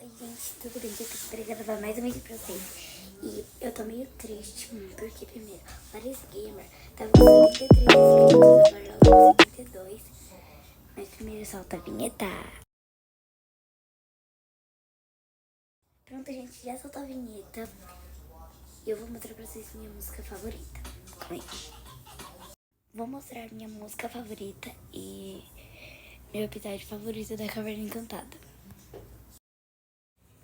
Oi gente, tudo bem? Eu tô pra gravar mais um vídeo pra vocês. E eu tô meio triste, porque primeiro, Larissa Gamer tava com 73 inscritos, agora ela tá com 72. Mas primeiro solta a vinheta. Pronto, gente, já soltou a vinheta. E eu vou mostrar pra vocês minha música favorita. Calma aí. Vou mostrar minha música favorita e meu episódio favorito da Caverna Encantada.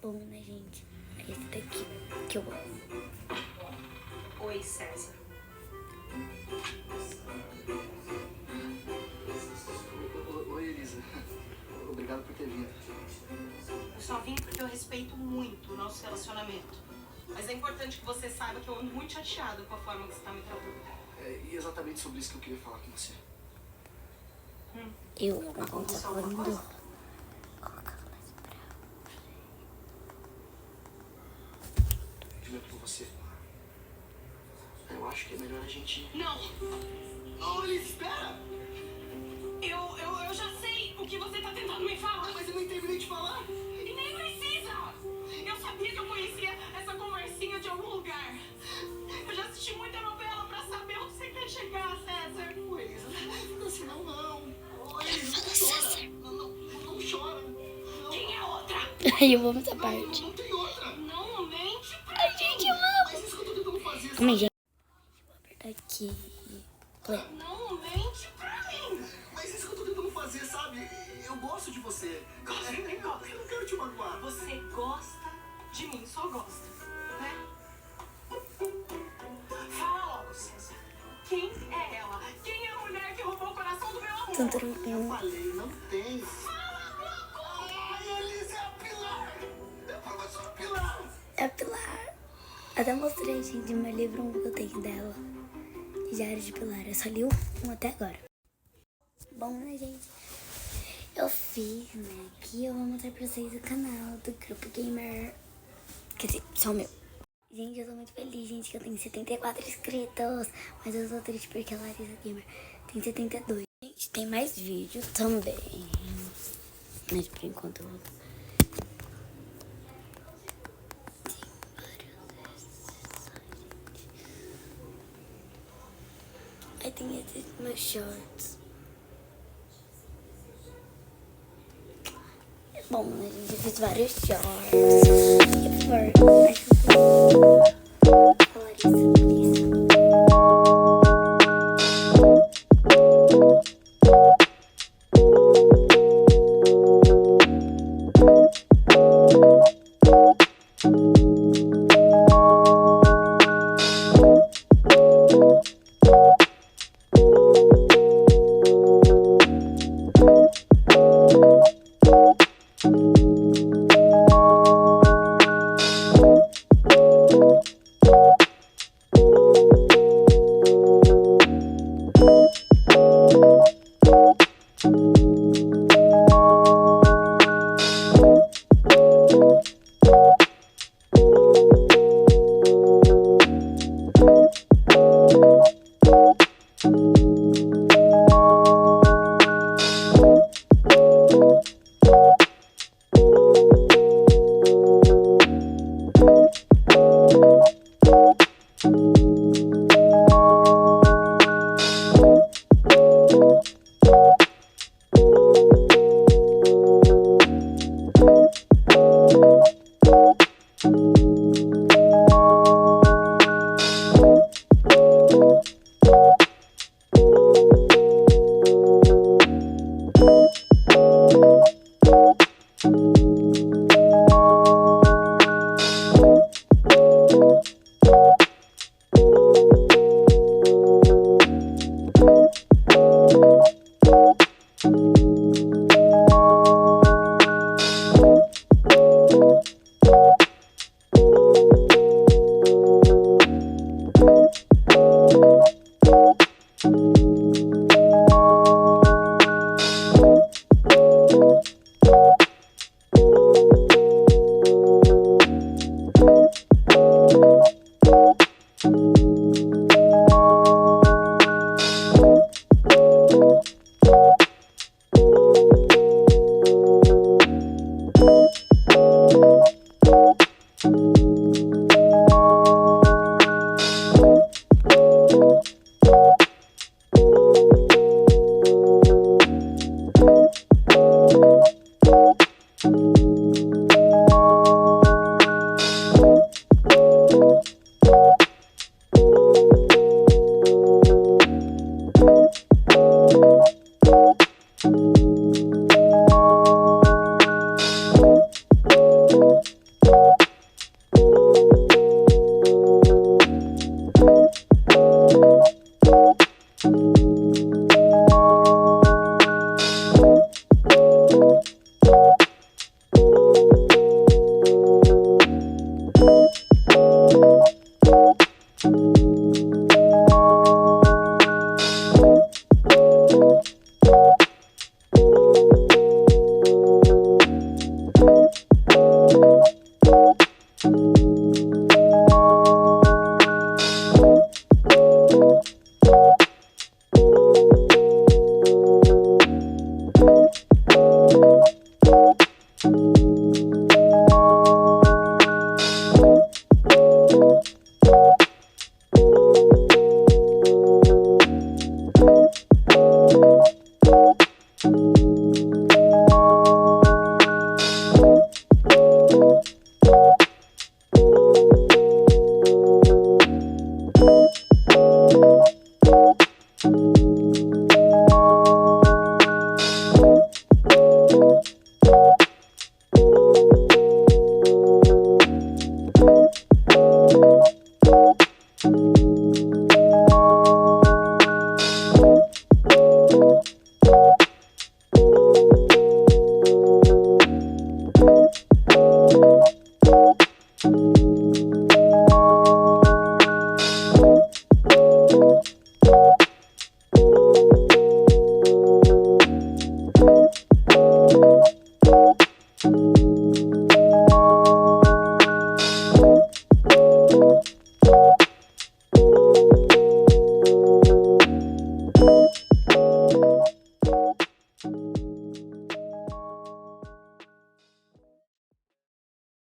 Bom, né, gente? É esse daqui que eu amo. Oi, César. Oi, Elisa. Obrigado por ter vindo. Eu só vim porque eu respeito muito o nosso relacionamento. Mas é importante que você saiba que eu ando muito chateada com a forma que você tá me tratando. E exatamente sobre isso que eu queria falar com você. Eu não tô falando. Juro por você. Eu acho que é melhor a gente... Não! Oh, Elisa, espera! Eu já sei o que você tá tentando me falar. Mas eu nem terminei de falar. E nem precisa! Eu sabia que eu conhecia essa conversinha de algum lugar. Eu já assisti muita novela pra saber onde você quer chegar, César. Ô, Elisa, não fica assim, não. Ô, Elisa, não chora. Não chora. Não. Quem é outra? Ai, eu amo essa parte. Não tem outra. Não mente pra Ai, gente, eu amo. Mas isso que eu tô tentando fazer, Calma aí, sabe? gente. Vou apertar aqui. Play. Não mente pra mim. Mas isso que eu tô tentando fazer, sabe? Eu gosto de você. Eu não quero te magoar. Você gosta de mim, só gosta, né? Fala logo, César. Quem é ela? Quem é a mulher que roubou o coração do meu amor? Tanto Eu falei, não tem. Fala logo! Ai, Elisa, é a Pilar. É a professora Pilar. É a Pilar. Até mostrei, gente, meu livro 1 que eu tenho dela. Diário de Pilar. Eu só li um até agora. Bom, né, gente? Eu fiz, né? Aqui eu vou mostrar pra vocês o canal do Grupo Gamer. Quer dizer, só o meu. Gente, eu tô muito feliz, gente, que eu tenho 74 inscritos. Mas eu tô triste porque a Larissa Gamer tem 72. Gente, tem mais vídeos também. Mas por enquanto eu vou... Aí tem esses meus shorts. Bom, a gente fez vários shorts. E Play.